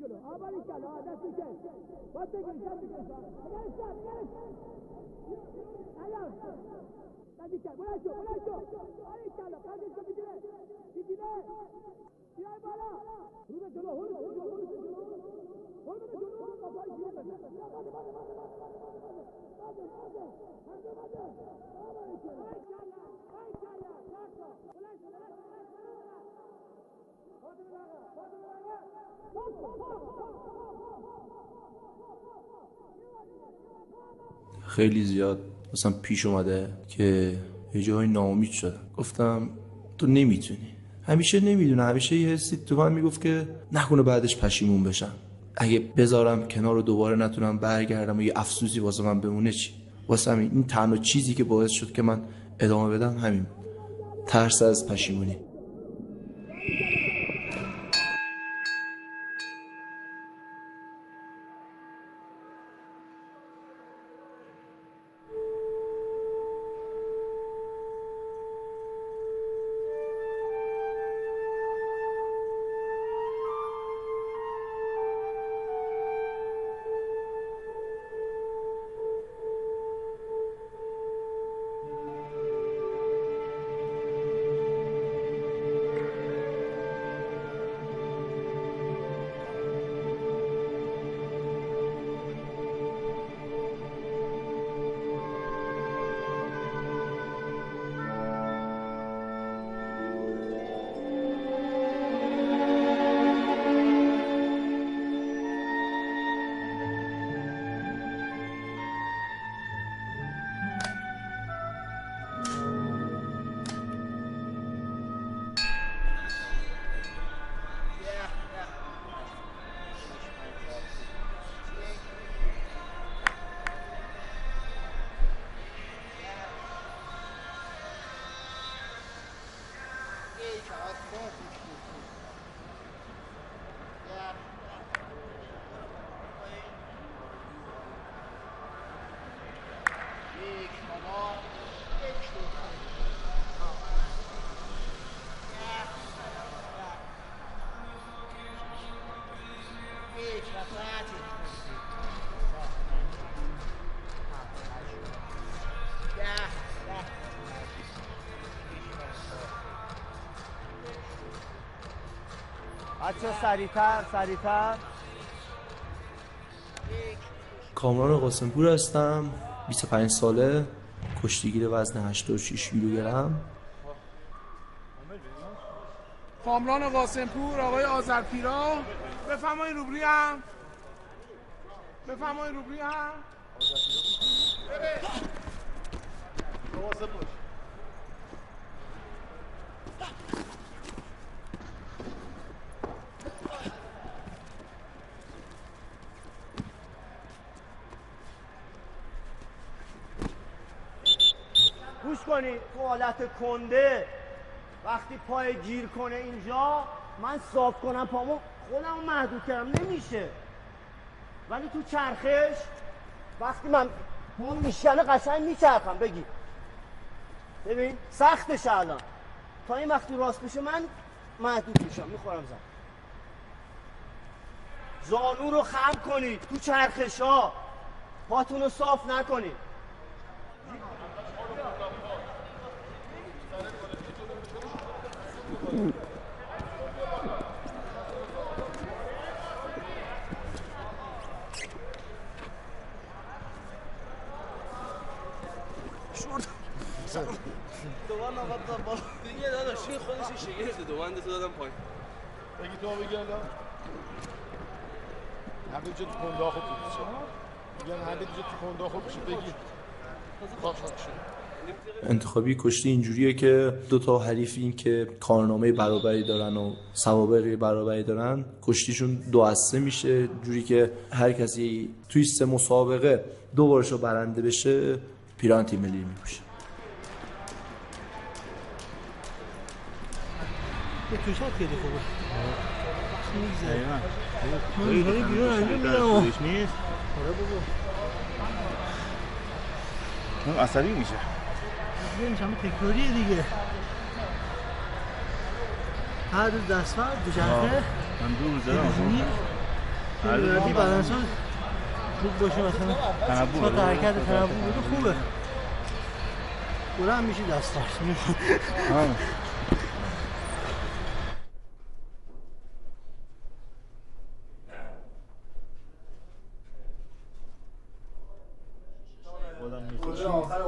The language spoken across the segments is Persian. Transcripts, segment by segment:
جلو آباری کلا دستی که باید بگیری شب بگیری الان نزدیک کرد بلند شو آری کلا قدش رو بگیره بیای بالا رو به جلو هول به جلو بابای جلو بزن خیلی زیاد مثلا پیش اومده که یه جایی ناامید شدم، گفتم تو نمیتونی. همیشه نمیدونه، همیشه یه حسی تو من میگفت که نکنه بعدش پشیمون بشم، اگه بذارم کنار و دوباره نتونم برگردم و یه افسوسی واسه من بمونه چی. واسه همین این تنها چیزی که باعث شد که من ادامه بدم همین ترس از پشیمونی. بچه سریعتر. کامران قاسمپور هستم، 25 ساله، کشتیگیر وزن 86 کیلوگرم. کامران قاسمپور، آقای آذرپیرا. بفرمایید روبری هم. گوش کنی تو حالت کنده وقتی پای گیر کنه اینجا من صاف کنم پامو خودمو محدود کردم نمیشه، ولی تو چرخش وقتی من پام میشکنه قشنگ میچرخم. ببین سختشه الان، تا این وقتی راست بشه من محدود میشم، میخورم زن. زانو رو خم کنید تو چرخش ها، پاتون رو صاف نکنید. دوان نقد بالا دیگه داداش این خودش شگفته. دوان تو دادم پایین بگی تو بگردم همه جا تو کنده خوب بشه، میگن همه جا تو کنده خوب بشه. بگی انتخابی کشتی اینجوریه که دو تا حریفین که کارنامه برابری دارن و سوابق برابری دارن، کشتیشون 2-3 میشه، جوری که هر کسی توی 3 مسابقه 2 بارشو برنده بشه پیراهن تیم ملی میپوشه. به توشت خیلی خوبه. چی میگذاره؟ من اینجوری بیرون انجام میدم. نیست؟ آره بابا. اون عصبی میشه. این همه تکراریه دیگه. هر روز دستمرد دوچرخه. من 2 روز دارم. بی بدنساز خوب باشه مثلا تنبور تا حرکت تنبور بده خوبه بلند میشه دست فرس میخواد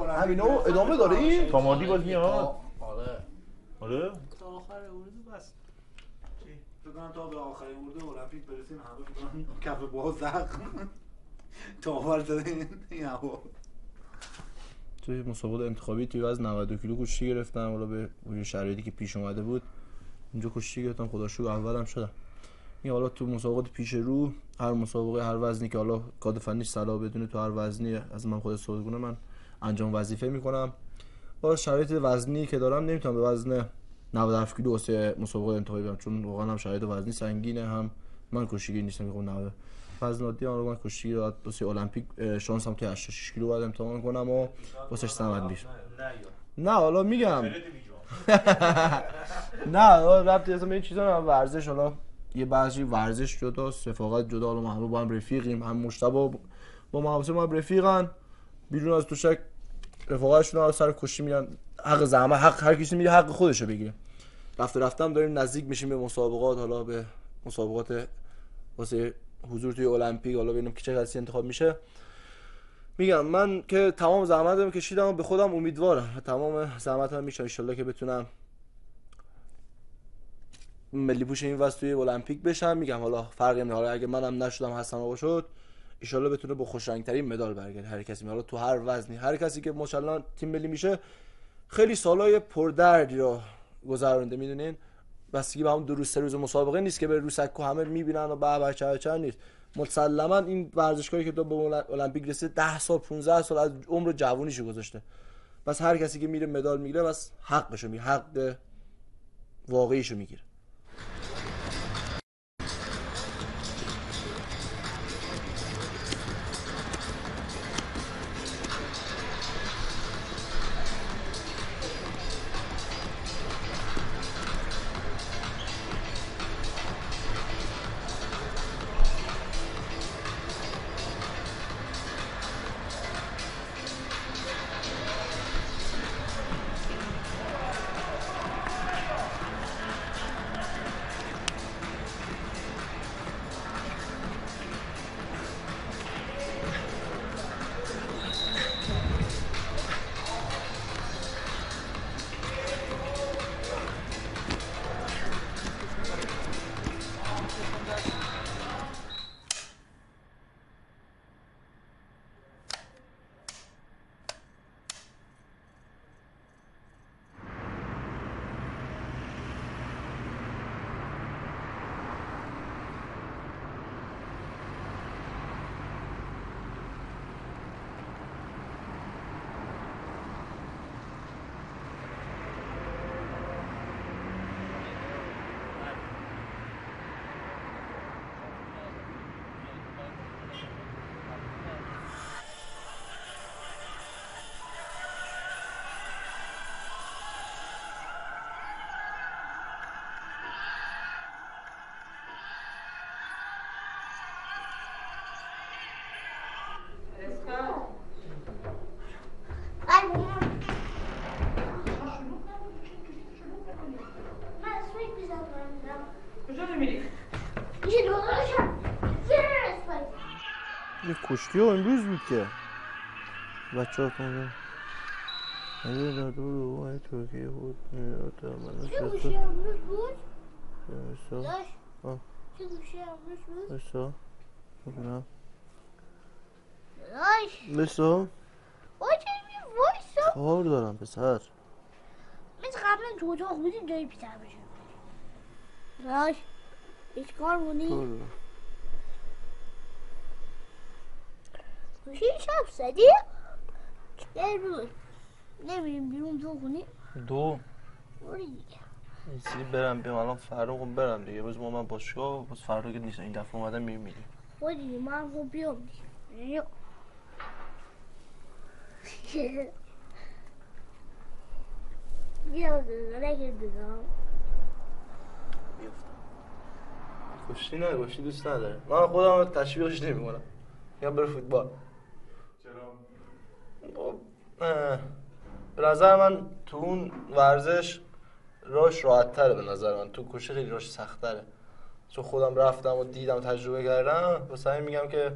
همینو ادامه داره این؟ تا ماردی باز میاد؟ آره تا آخر اردو بس فکر کنم تا به آخرین اردو المپیک برسیم همه فکر کنم کف باز زخم تا آخر زده این هوا. توی مسابقات انتخابی توی وزن 92 کیلو کشتی گرفتم، حالا به شرایطی که پیش اومده بود اینجا کشتی گرفتم، خدا شکر اولم شدم. این حالا تو مسابقات پیش رو هر مسابقه هر وزنی که حالا کاد فنیش صلاح بدونه تو هر وزنی از من خود صحبت کنه من انجام وظیفه میکنم. با شرایط وزنی که دارم نمیتونم به وزن 97 کیلو واسه مسابقه انتخابی برم، چون واقعا هم شرایط وزنی سنگینه، هم من کشتیگیر نیستم میگم 90 وزن عادی من کشتی واسه المپیک شانسم که 86 کیلو بعد امتحان کنم و واسه سمت میشه. نه حالا میگم نه ربطی اصلا به این چیزا نه، ورزش حالا یه بعضی ورزش جداست، رفاقت جدا، حالا ما همه با هم رفیقیم، هم مجتبی با محمد ما رفیقن، بیرون از توشک رفاقتشون سر کشتی میرن، حق زحمت حق هر کسی میره حق خودشو بگیره. رفتم داریم نزدیک میشیم به مسابقات، حالا به مسابقات واسه حضور توی المپیک، حالا ببینیم که چه کسی انتخاب میشه. میگم من که تمام زحمتم کشیدم، به خودم امیدوارم تمام زحمتم میشه ان شاءالله که بتونم ملی پوش این واسه توی المپیک بشم. میگم حالا فرقی نمیکنه، حالا اگه منم نشدم حسن آقا شد ان شاءالله بتونه با خوش رنگ ترین مدال برگرده هر کسی. حالا تو هر وزنی هر کسی که ماشاءالله تیم ملی میشه خیلی سالای پردردی رو گذرونده، میدونین بستگی به هم 2 روز 3 روز مسابقه نیست که به روسک و همه میبینن و به چه نیست. مسلما این ورزشکاری که تو به المپیک رسید 10 سال 15 سال از عمر جوونیشو گذاشته، بس هر کسی که میره مدال میگیره بس حقشو میگیره، حق واقعیشو میگیره. یه کشتی ها امروز بود که بچه ها کنده اگه داده رو های ترکیه بود چه گوشی امروز بود؟ بسا چه گوشی امروز بود؟ بسا ببینم بسا وایسا کار دارم پسر مثل قبلا تو اتاق بودیم جایی پیتر بشم راش هیچ کار بودی؟ کار دارم گوشی شب زدی؟ برون نمیریم بیرون دو کنیم؟ دو بوری دیگه ایسی برم بیام الان فردا برم دیگه روز ما من باشگاه باز فردا که نیستم این دفعه اومدم میریم بودی من خب بیام دیگه بیام دیگه نگه دیگه کشتی نه، کشتی دوست نداره. من خودم تشویقش نمی‌کنم. میگم بره فوتبال. چرا؟ به نظر من تو اون ورزش راهش راحت‌تره، به نظر من تو کشتی خیلی راهش سخت‌تره. چون خودم رفتم و دیدم تجربه کردم، واسه همین میگم که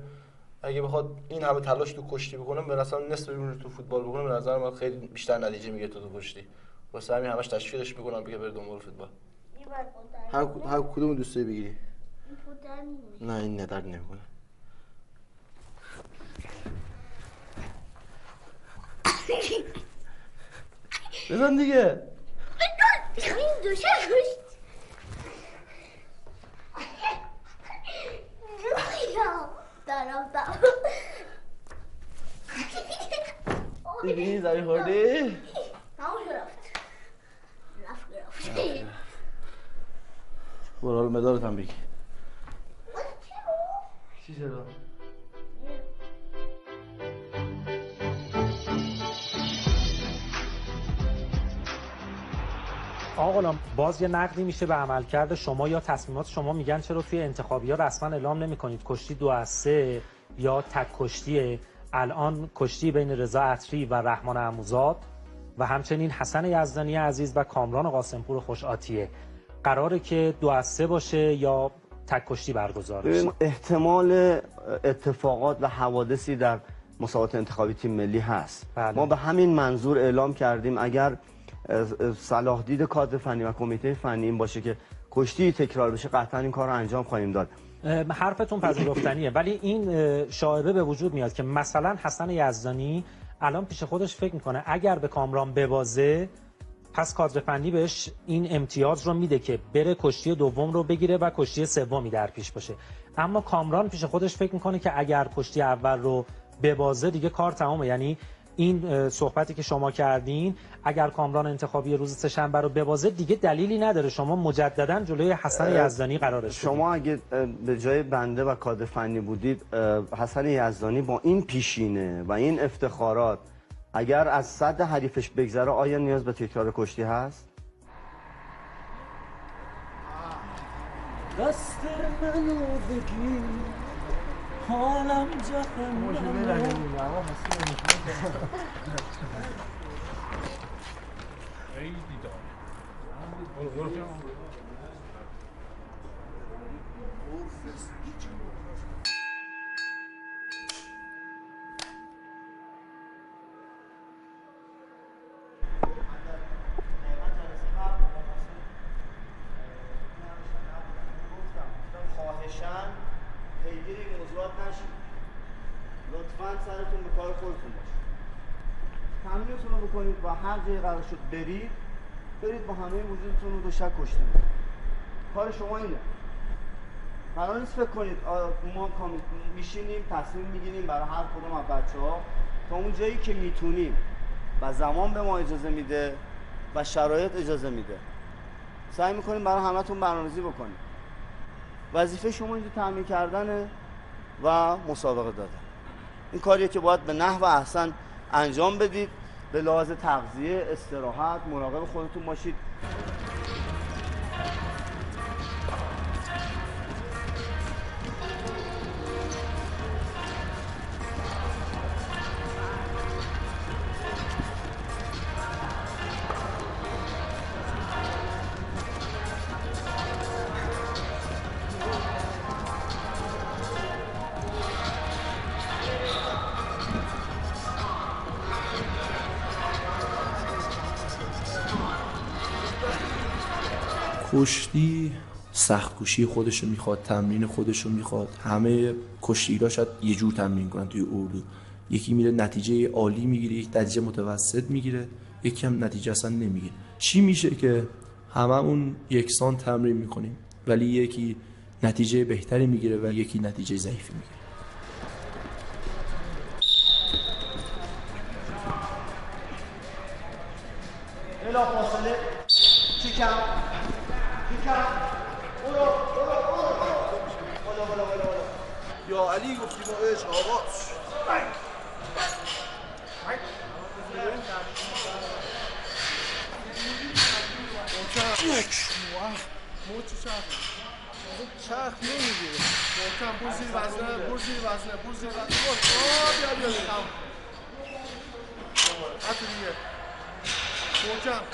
اگه بخواد این همه تلاش تو کشتی بکنه، به نظر من نصف عمرش تو فوتبال بکنه، به نظر من خیلی بیشتر نتیجه میگیره تو کشتی. واسه همین همش تشویقش میکنم بگه بره دنبال فوتبال. هر کدوم دوست داری بگیری؟ نه این ندرد نمیکنه. بزن دیگه. این دوشه کشت. دارم دیدی زمین خوردی؟ رفت برو حالا مدالت هم بگی. چی شد؟ آقا غلام، باز یه نقدی میشه به عملکرد شما یا تصمیمات شما. میگن چرا توی انتخابی‌ها رسما اعلام نمی‌کنید کشتی 2 از 3 یا تک کشتیه؟ الان کشتی بین رضا عطری و رحمان عموزاد و همچنین حسن یزدانی عزیز و کامران قاسمپور خوش‌آتیه. قراره که 2 از 3 باشه یا تک کشتی برگزار بشه؟ احتمال اتفاقات و حوادثی در مسابقات انتخابی تیم ملی هست. بله. ما به همین منظور اعلام کردیم اگر صلاح دید کادر فنی و کمیته فنی این باشه که کشتی تکرار بشه، قطعا این کار رو انجام خواهیم داد. حرفتون پذیرفتنیه، ولی این شایبه به وجود میاد که مثلا حسن یزدانی الان پیش خودش فکر میکنه اگر به کامران ببازه پس کادر فنی بهش این امتیاز رو میده که بره کشتی دوم رو بگیره و کشتی سومی در پیش باشه. اما کامران پیش خودش فکر میکنه که اگر کشتی اول رو ببازه دیگه کار تمامه. یعنی این صحبتی که شما کردین اگر کامران انتخابی روز سه‌شنبه رو ببازه دیگه دلیلی نداره شما مجددا جلوی حسن یزدانی قرارش بدید. شما اگه به جای بنده و کادر فنی بودید، حسن یزدانی با این پیشینه و این افتخارات اگر از صد حریفش بگذره آیا نیاز به تکرار کشتی هست؟ دست منو بگیر حالم جهنم. خواهشاً پیگیر این موضوعات نشید. لطفاً سرتون به کار خودتون باشید. تمرینتون رو بکنید و هر جایی قرار شد برید با همه وجودتون رو دوشک کشتی بکنید. کار شما اینه. قرار نیست فکر کنید ما میشینیم تصمیم میگیریم برای هر کدوم از بچه‌ها تا اون جایی که میتونیم و زمان به ما اجازه میده و شرایط اجازه میده سعی میکنیم برای همتون برنامه‌ریزی بکنیم. وظیفه شما اینجا تامین کردنه و مسابقه دادن. این کاریه که باید به نحو احسن انجام بدید. به لحاظ تغذیه، استراحت، مراقب خودتون باشید. کشتی سخت کوشی خودشو میخواد، تمرین خودشو میخواد. همه کشتیگیرا شاید یه جور تمرین کنن توی اردو. یکی میره نتیجه عالی میگیره، یک نتیجه متوسط میگیره، یکی هم نتیجه اصلا نمیگیره. چی میشه که هممون یکسان تمرین میکنیم ولی یکی نتیجه بهتری میگیره و یکی نتیجه ضعیفی میگیره. بلا فاصله چیکم برو یا علی گفتی ما عشق آقا چرخ نمیگیره. محکم برو زیر وزنه، برو زیر وزنه، برو زیر وزنه. بیا تمام. حتی دیگه. محکم.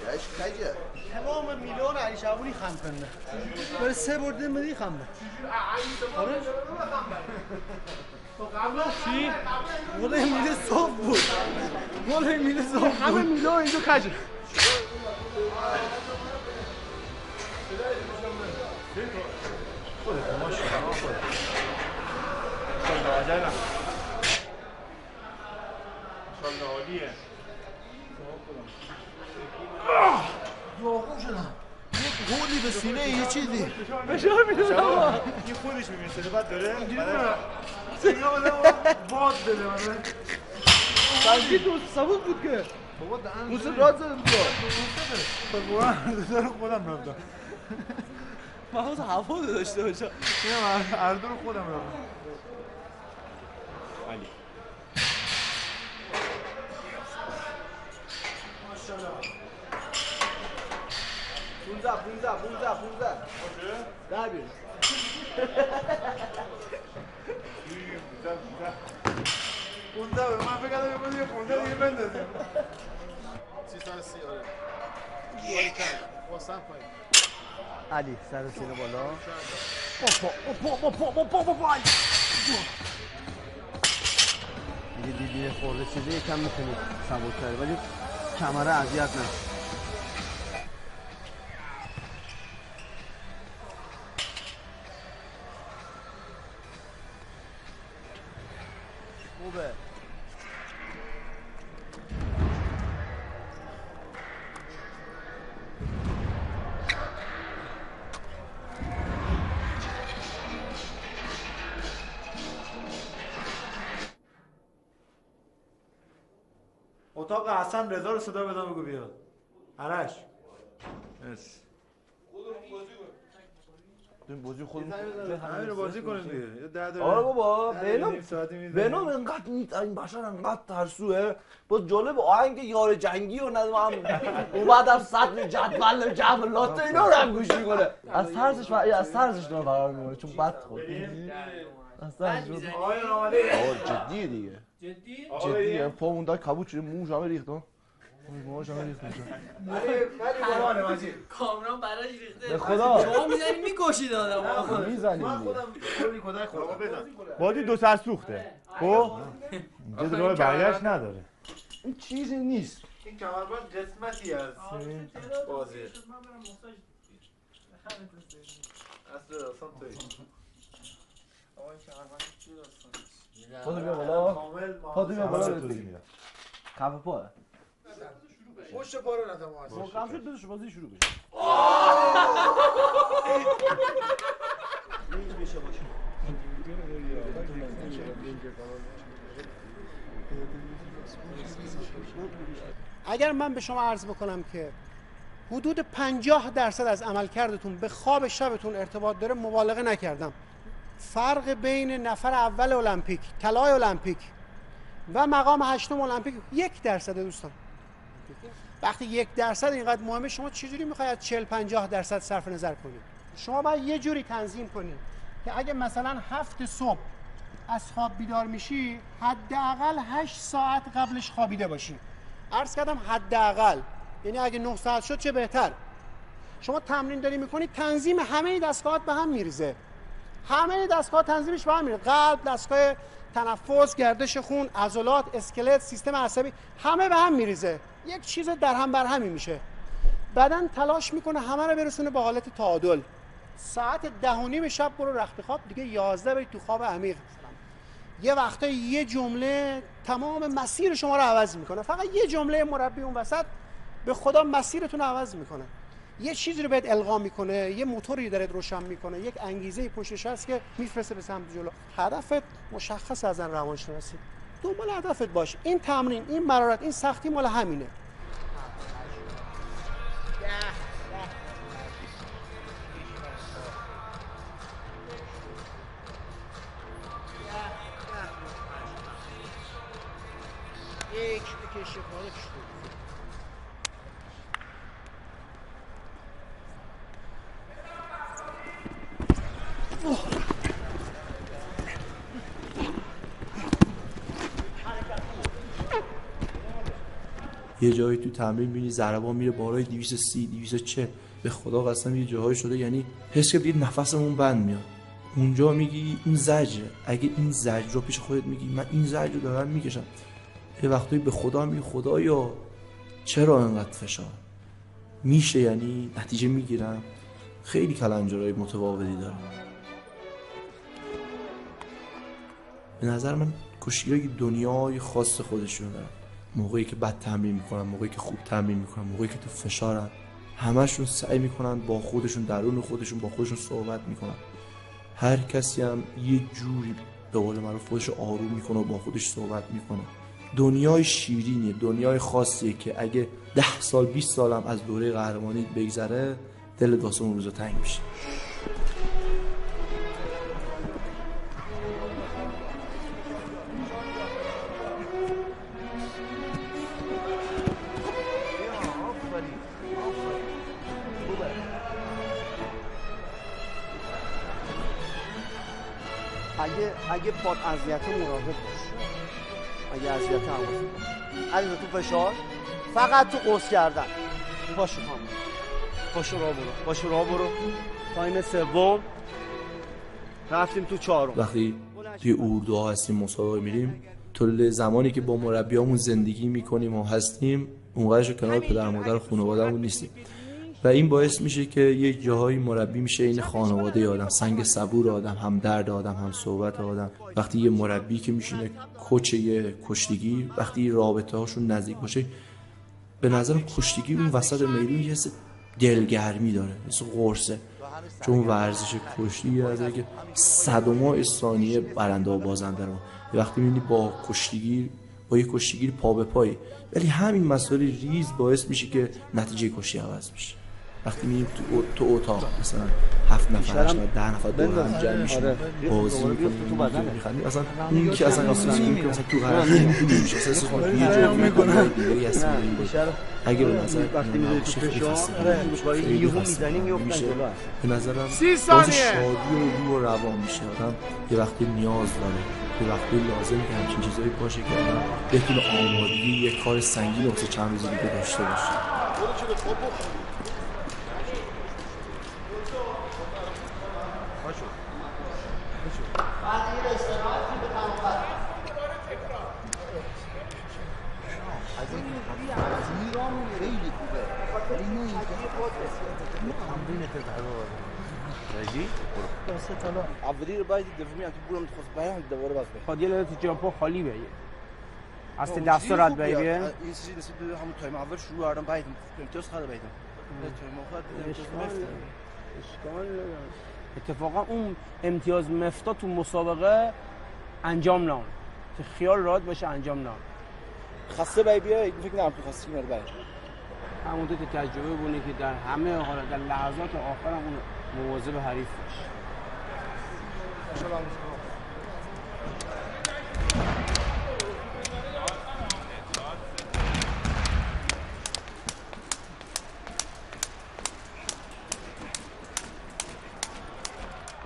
یاش کجا؟ تمام میلیون علی شعبونی خم کنه. برای 3 برده مدی خمه. خارج؟ چی؟ مال میله صاف بود. مال میله صاف بود. همه میله اینجا کجا؟ خودت ماشاءالله خودت. عجله. ماشاءالله عالیه. داغون شدم. یه گولی به سینه یه چیزی. فشار میده بابا. این خودش میمیسه بعد داره. سینه بده باد بده من. سنگی تو ثبوت بود که. بابا دهن. موسی راد زده بود. بابا داره خودم رفتم. من حوض هوا داشته باشم. نه من هر دو رو خودم رفتم. علی. پونزه در بیرون پونزه به من فکر کردم یه پونزه دیگه بندازیم 330 آره بالی کرد واسم پایین علی سر سینه بالا اوپا دیگه دیدی خورده چیزی یکم میتونید سبک کردی ولی کمره اذیت نشه خوبه اتاق حسن رضا رو صدا بزن بگو بیاد آرش مرسی بازی خودمون همین رو بازی کنیم دیگه 10 آره بابا بنام انقدر این بشر انقدر ترسوه باز جالب آهنگ یار جنگی رو ندارم اومدم سطر جدول جملات اینا رو هم گوش میکنه از ترسش دارم فرار میکنه چون بد خود از ترسش جدیه دیگه جدیه پامون دار کبوت شده موش همه ریختم موش همه ریخت میشه خیلی باحاله ماجی کامران براش ریخته به خدا شما میزنی میکشید آدمو میزنیم من خودم کلی کدای خودم بازی دو سر سوخته خب اینجا راه برگشت نداره این چیزی نیست این کمربند قسمتی از بازیه اصل داستان توی آقا این کمربند چی داستانه پادو بیا بالا پادو بیا بالا بگیم کف پاه پشت پا رو نتام محکم شد بدش بازی شروع بشه اگر من به شما عرض بکنم که حدود 50% از عملکردتون به خواب شبتون ارتباط داره مبالغه نکردم فرق بین نفر اول المپیک طلای المپیک و مقام 8م المپیک 1% دوستان وقتی 1% اینقدر مهمه شما چجوری میخواید 40-50% صرف نظر کنید شما باید یه جوری تنظیم کنید که اگه مثلا 7 صبح از خواب بیدار میشی حداقل 8 ساعت قبلش خوابیده باشی عرض کردم حداقل یعنی اگه 9 ساعت شد چه بهتر شما تمرین داری میکنید تنظیم همه دستگاهات به هم میریزه همه دستگاه تنظیمش به هم میره قلب دستگاه تنفس گردش خون عضلات اسکلت سیستم عصبی همه به هم میریزه یک چیز در هم بر همی میشه بدن تلاش میکنه همه رو برسونه به حالت تعادل ساعت 10:30 شب برو رخت خواب دیگه 11 برید تو خواب عمیق یه وقتا یه جمله تمام مسیر شما رو عوض میکنه فقط یه جمله مربی اون وسط به خدا مسیرتون رو عوض میکنه یه چیزی رو بهت القا میکنه یه موتوری داره روشن میکنه یک انگیزه پشتش هست که میفرسته به سمت جلو هدفت مشخص از روانشناسی دنبال هدفت باش این تمرین این مرارت این سختی مال همینه یک بکشه پاره یه جایی تو تمرین می‌بینی ضربا میره بالای 230 240 به خدا قسم یه جاهای شده یعنی حس که نفسمون بند میاد. اونجا میگی این زجر، اگه این زجر رو پیش خودت میگی من این زجر رو دارم میکشم، یه وقتایی به خدا میگی خدایا چرا اینقدر فشار میشه، یعنی نتیجه میگیرم. خیلی کلنجارهای متفاوتی داره. به نظر من کشتی‌ها دنیای خاص خودشون دارن. موقعی که بد تمرین میکنن، موقعی که خوب تمرین میکنن، موقعی که تو فشارن، همشون سعی میکنن با خودشون، درون خودشون با خودشون صحبت میکنن. هر کسی هم یه جوری به قول معروف خودش آروم میکنه و با خودش صحبت میکنه. دنیای شیرینیه، دنیای خاصیه که اگه 10 سال 20 سال هم از دوره قهرمانی بگذره دل واسه اون روزا تنگ میشه. اگه پاد اذیت مراقب باش، اگه اذیت حواست باش، علیرضا تو فشار فقط تو قوس کردن. پاشو خانم، پاشو راه برو. تایم سوم رفتیم تو چهارم. وقتی توی اردوها هستیم مسابقه میریم، طول زمانی که با مربیامون زندگی میکنیم و هستیم اونقدرش کنار پدر مادر و خانواده‌مون نیستیم و این باعث میشه که یه جاهایی مربی میشه این خانواده آدم، سنگ صبور آدم، هم درد آدم، هم صحبت آدم. وقتی یه مربی که میشینه کوچ یه کشتیگیر، وقتی رابطه هاشون نزدیک باشه، به نظرم کشتیگیر اون وسط میدون یه دلگرمی داره، مثل قرصه، چون ورزش کشتی از که صدم‌های ثانیه برنده و بازنده رو وقتی میبینی با یه کشتیگیر پا به پایی، ولی همین مسائل ریز باعث میشه که نتیجه کشتی عوض میشه. وقتی میریم تو اتاق مثلا 7 نفر 10 نفر دور هم جمع میشن بازی میکنیم، اصلا اون که اصلا که مثلا تو هر نمیشه اصلا یه جور میکنه دیگه اصلا اگه به نظر وقتی میذاری تو فشار یهو میزنیم میافتن جلو. به نظرم 30 ثانیه شادی و روح و روان میشه. آدم یه وقتی نیاز داره، یه وقتی لازمه که همچین چیزایی باشه که آدم بتونه آمادگی یه کار سنگین واسه چند روز دیگه داشته باشه. اولی رو باید دومی هم تو بورم تخص بیان دوباره باز بگیر. خود یه لحظه جامپا خالی بیه. از دست رد بیه. این چیزی رسید به همون تایم اول شروع کردم باید امتیاز خاله باید. تایم آخر اشکال اتفاقا اون امتیاز مفتا تو مسابقه انجام نام. که خیال راحت باشه انجام نام. خسته باید بیای فکر نکنم تو خسته میره باید. همون تو تجربه بونه که در همه حالات در لحظات آخر اون مواظب حریف باشه.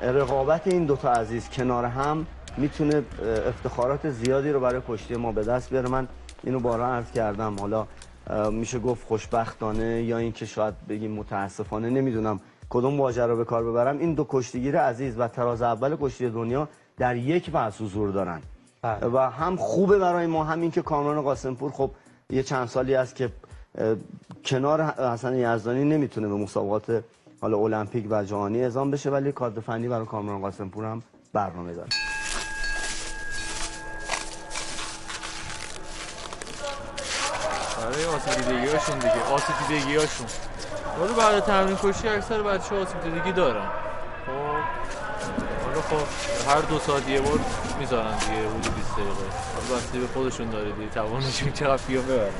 رقابت این دوتا عزیز کنار هم میتونه افتخارات زیادی رو برای کشتی ما به دست بیاره. من اینو بارها عرض کردم، حالا میشه گفت خوشبختانه یا اینکه شاید بگیم متاسفانه، نمیدونم کدوم واژه رو به کار ببرم، این دو کشتیگیر عزیز و تراز اول کشتی دنیا در یک بحث حضور دارن و هم خوبه برای ما، همین که کامران قاسمپور خب یه چند سالی است که کنار حسن یزدانی نمیتونه به مسابقات حالا المپیک و جهانی اعزام بشه، ولی کادر فنی برای کامران قاسمپور هم برنامه داره. برای آسیب دیدگی‌هاشون دیگه، آسیب دیدگی‌هاشون. ولی بعد تمرین کشتی اکثر بچه‌ها آسیب دیدگی دارن. خب حالا خب هر 2 ساعت یه بار میذارن دیگه حدود 20 دقیقه. حالا بسته به خودشون داره دیگه، توانشون چقدر پیام ببرن.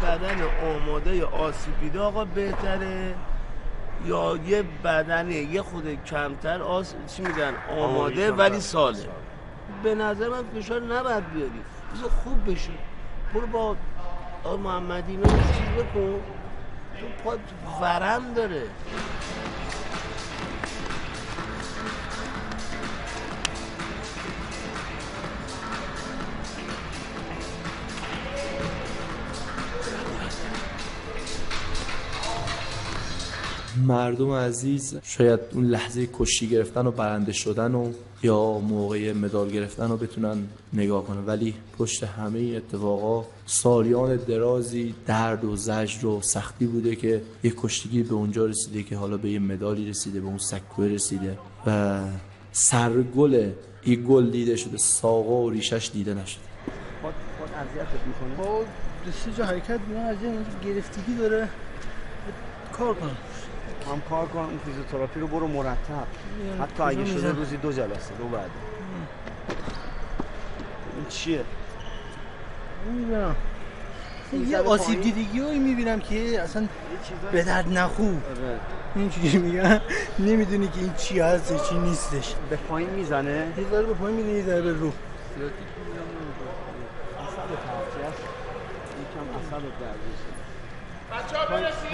بعدا بدن آماده یا آسیب دیده آقا بهتره یا یه بدن یه خود کمتر چی میگن آماده ولی سالم؟ به نظر من فشار نباید بیاری، بذار خوب بشه. برو با آقا محمدی اینو چیز بکن، تو پا ورم داره. مردم عزیز شاید اون لحظه کشتی گرفتن و برنده شدن و یا موقع مدال گرفتن رو بتونن نگاه کنن، ولی پشت همه این اتفاقا سالیان درازی درد و زجر و سختی بوده که یک کشتیگیر به اونجا رسیده که حالا به یه مدالی رسیده، به اون سکوه رسیده و سرگل این گل دیده شده، ساقا و ریشش دیده نشده. خود اذیتت میکنه. با دستی جا حرکت میکنه، از گرفتگی داره. کار کنم. هم کار کنم، اون فیزیوتراپی رو برو مرتب. حتی اگه شده روزی 2 جلسه، 2 بعد. این چیه؟ نمیدونم. یه آسیب دیدگی هایی میبینم که اصلا به درد نخور. اینجوری میگن نمیدونی که این چی هست چی نیستش. به پایین میزنه؟ یه ذره به پایین میزنه، یه ذره به رو. اصلا به ترچی هست. یکم اصلا به درد میشه. بچه ها برسید.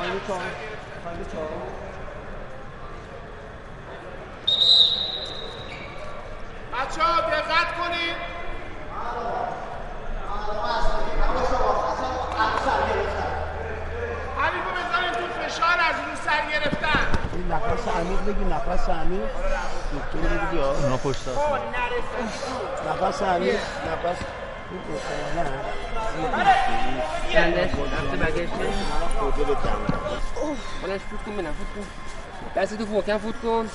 بچه ها دقت کنید. حریف رو بذارین تو فشار از رو سر گرفتن. این نفس عمیق بگی، نفس عمیق. دکتر بگی ها. اونا پشت هست. نفس عمیق، نفس چندش رفته برگشته بلنش فوت کن، بینم فوت کن، دستی تو محکم فوت کن.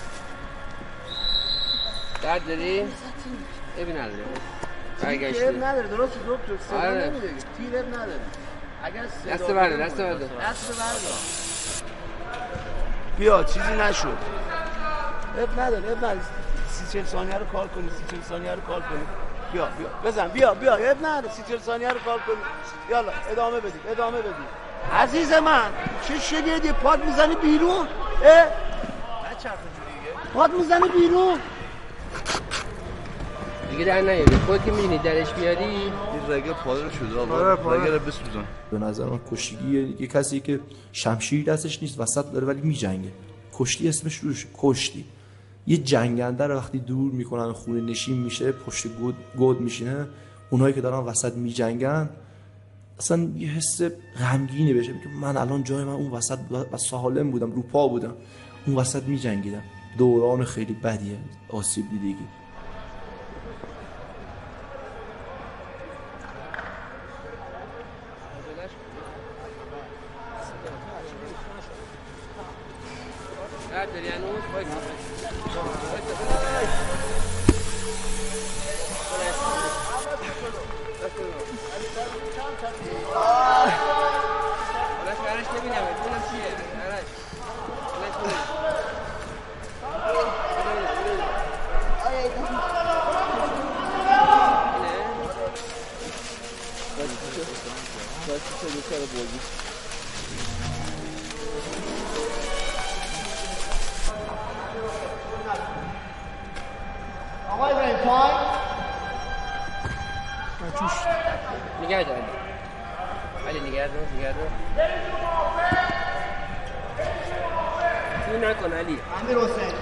درد داری؟ اب نداره برگشتی. تیر نداره، درست دکتر صدا نمیده، تیر نداره. دست برده، دست برده، دست برده. بیا چیزی نشد. اب نداره، اب نداره. 30-40 ثانیه رو کار کنی، 30-40 ثانیه رو کار کنی. بیا بزن، بیا اب نداره، 30-40 ثانیه رو کار کنی. یالا ادامه بدید. عزیز من چه شگردی، پات میزنی بیرون. پات میزنی بیرون دیگه در نیاری. خود که میبینی درش بیاری این رگه پادر شده آقا، رگه رو بسوزن. به نظر من کشتیگی یه کسی که شمشیر دستش نیست، وسط داره ولی میجنگه. کشتی اسمش روش کشتی. یه جنگنده رو وقتی دور میکنن خونه نشین میشه، پشت گود میشینه، اونایی که دارن وسط میجنگن اصلا یه حس غمگینی بشه، میگه من الان جای من اون وسط و سالم بودم، رو پا بودم، اون وسط میجنگیدم. دوران خیلی بدیه آسیب دیدگی. داری هنوز بایستا آرش نبینم ببینم چیه آرش آقای بریم پای نگه دار علی، نگه دار این نکن علی. امیر حسین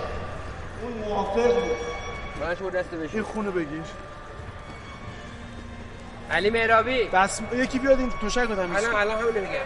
اون موافق بود. برنش بود دست بشید. این خونه بگیر علی مهرابی بس یکی بیاد این توشک رو تمیز کن. الان همون نمیگه.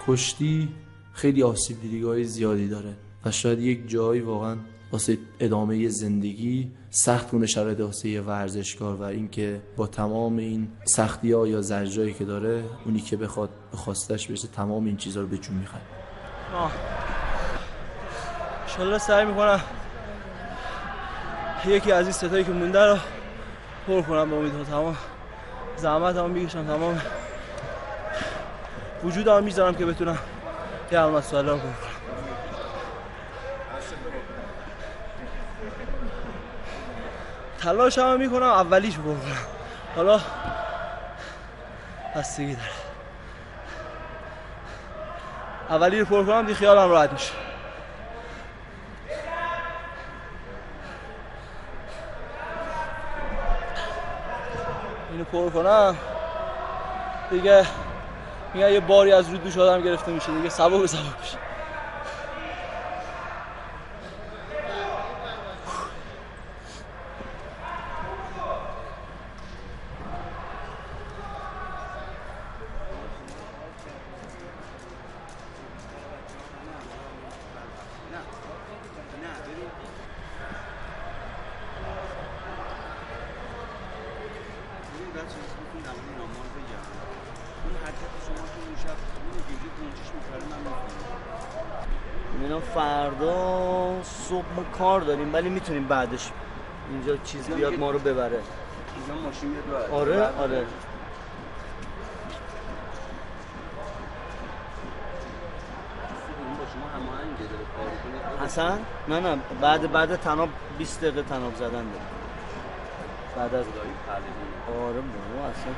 کشتی خیلی آسیب دیدگاه‌های زیادی داره و شاید یک جایی واقعا واسه ادامه زندگی سخت کنه شرایط واسه یه ورزشکار و اینکه با تمام این سختی‌ها یا زجرایی که داره، اونی که بخواد به خواستش برسه تمام این چیزا رو به جون می‌خره. ان شاءالله سعی می‌کنم یکی از این ستایی که مونده رو پر کنم. به امید تمام زحمت هم میکشم، تمام وجود هم میذارم که بتونم یه علامت سوالا رو پر کنم. تلاش هم میکنم اولیش پر کنم، حالا بستگی داره. اولی رو پر کنم دی خیالم راحت میشه. اینو پر کنم دیگه میگه یه باری از رو دوش آدم گرفته میشه دیگه، سبک به سبک میشه. فردا صبح ما کار داریم ولی میتونیم بعدش اینجا چیز بیاد ما رو ببره. اینجا ماشین بیاد. آره. حسن؟ نه بعد تناب 20 دقیقه تناب زدن داریم. بعد از آره بابا اصلا.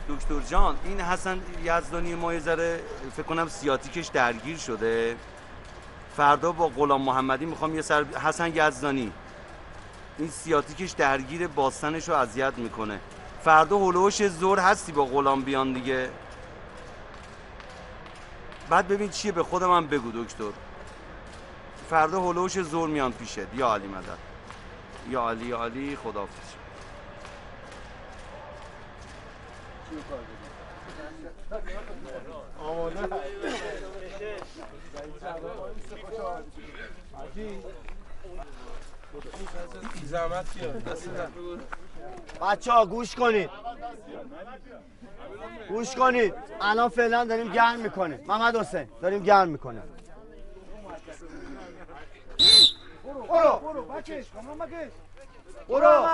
دکتر جان این حسن یزدانی ما یه ذره فکر کنم سیاتیکش درگیر شده. فردا با غلام محمدی میخوام یه سر حسن یزدانی این سیاتیکش درگیر باستنش رو اذیت میکنه. فردا هلوش ظهر هستی با غلام بیان دیگه؟ بعد ببین چیه به خود من بگو دکتر. فردا هلوش ظهر میان پیشت. یا علی مدد، یا علی خداحافظ. بچه‌ها گوش کنید الان فعلا داریم گرم میکنه. محمد حسین داریم گرم میکنه. برو بکش برو.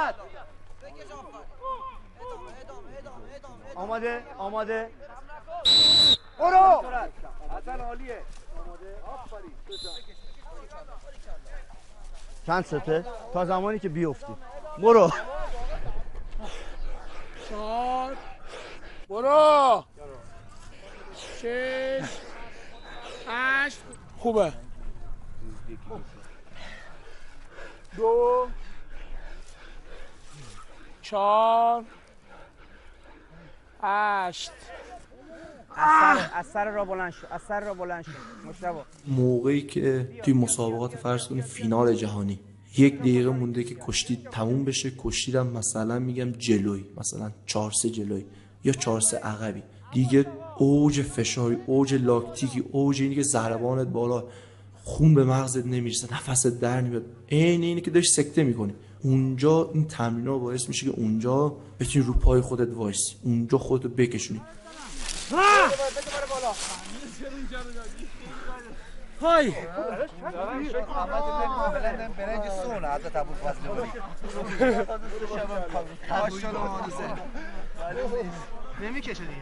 آماده برو. حسن عالیه. چند سته؟ تا زمانی که بیفتی. برو. 4 برو. 6 8 خوبه. 2 4 8 از سر را بلند شو مشتبه. موقعی که توی مسابقات فرض کنید فینال جهانی 1 دقیقه مونده که کشتی تموم بشه، کشتی هم مثلا میگم جلوی، مثلا 4-3 جلوی یا 4-3 عقبی، دیگه اوج فشاری، اوج لاکتیکی، اوج اینی که ضربانت بالا، خون به مغزت نمیرسه، نفست در نمیاد، اینی که داشت سکته میکنی. اونجا این تمرین‌ها باعث میشه که اونجا بتونی رو پای خودت وایسی، اونجا خودتو بکشونی. های برنج سونه حضرت ابو فضل نمیکشه دیگه.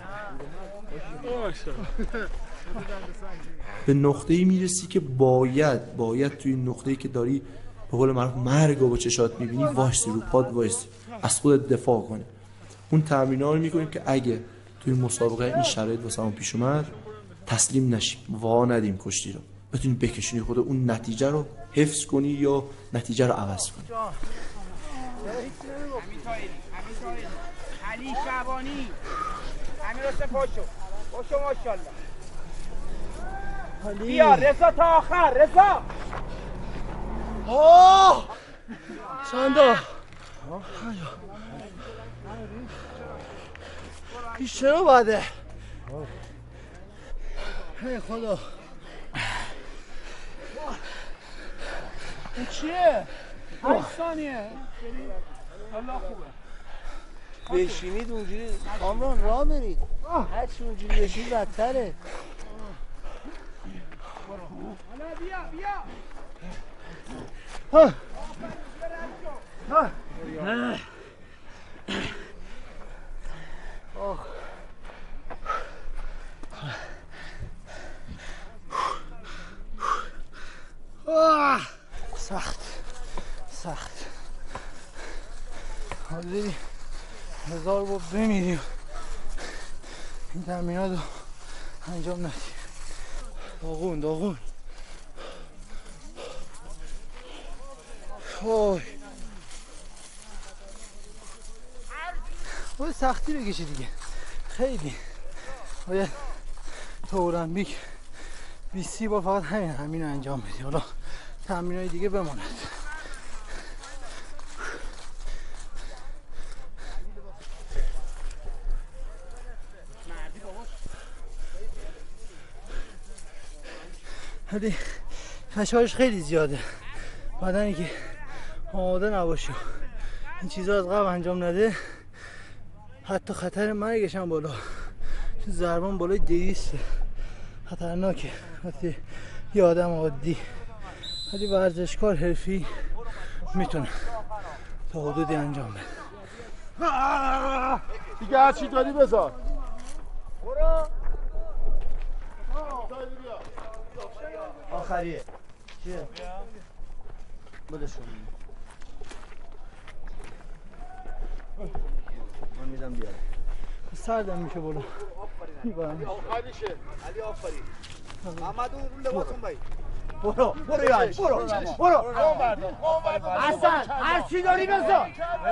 به نقطه‌ای میرسی که باید توی نقطه‌ای که داری به قول معروف مرگ رو با چشات میبینی وایسی، رو پاد وایسی، از خودت دفاع کنی. اون تمرین‌ها رو میکنیم که اگه توی مسابقه این شرایط واسمون پیش اومد تسلیم نشیم، وا ندیم کشتی رو، بتونی بکشونی خود اون نتیجه رو حفظ کنی یا نتیجه رو عوض کنی. علی شعبانی امیر حسین پاشو ماشاءالله. بیا رضا تا آخر. رضا چندا پیش چرا بده؟ هی خدا این چیه؟ 8 ثانیه. الله خوبه. بشینید اونجوری کامران راه برید. هرچی اونجوری بشید بدتره. حالا بیا سخت حاضری 1000 بار بمیری این تمرینات رو انجام ندی. داغون باید سختی بکشی دیگه. خیلی باید تو المپیک 20 بار فقط همین انجام بدی. حالا تمرینای دیگه بماند. ولی فشارش خیلی زیاده. بدنی که آماده نباشه این چیزا از قبل انجام نده، حتی خطر مرگش هم بالا. چون ضربان بالای 200 خطرناکه وقتی یه آدم عادی. ولی ورزشکار حرفی میتونه تا حدودی انجام بده. دیگه هر چی داری بذار. برو. آخریه. چیه؟ بدش کن. من میدم بیاد. سردم میشه بالا. آخریشه. علی آفرین. محمد اون رو لباسون بایی. برو یعنی برو. حسن هر چی داری بذار.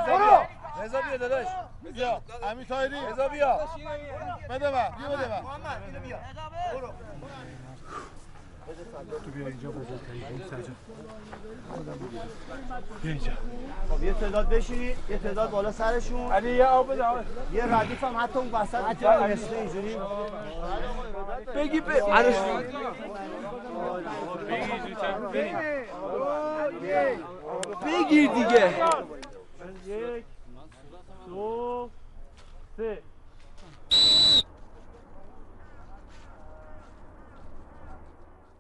برو. رضا بیا داداش. بیا. امین طاهری. رضا بیا. بده من. محمد اینو بیا. برو. تو بیا اینجا بذار سرجا. بیا اینجا. خب یه تعداد بشینید، یه تعداد بالا سرشون. علی یه آب بده. یه ردیف هم حتی اون وسط مثل اینجوری بگی بگیر دیگه. 1 2 3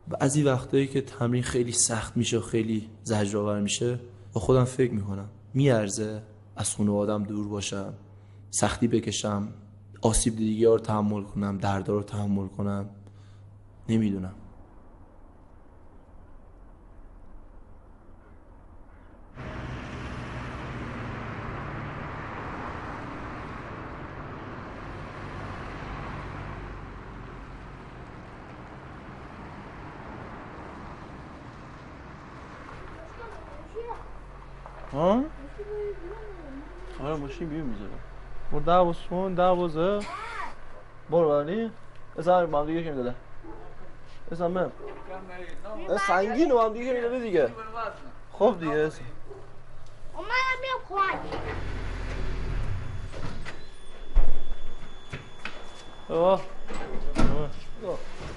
بعضی وقتایی که تمرین خیلی سخت میشه و خیلی زجرآور میشه با خودم فکر میکنم میارزه از خونه آدم دور باشم، سختی بکشم، آسیب دیدگی ها رو تحمل کنم، دردا رو تحمل کنم؟ نمیدونم. ها؟ آره ماشین بیرون میذارم. برو دعواز کن دعوازه. برو برنی؟ اصلا با هم دیگه که میداده اصلا من سنگین با هم دیگه میداده دیگه. خب دیگه اصلا اومدم بیام کمک.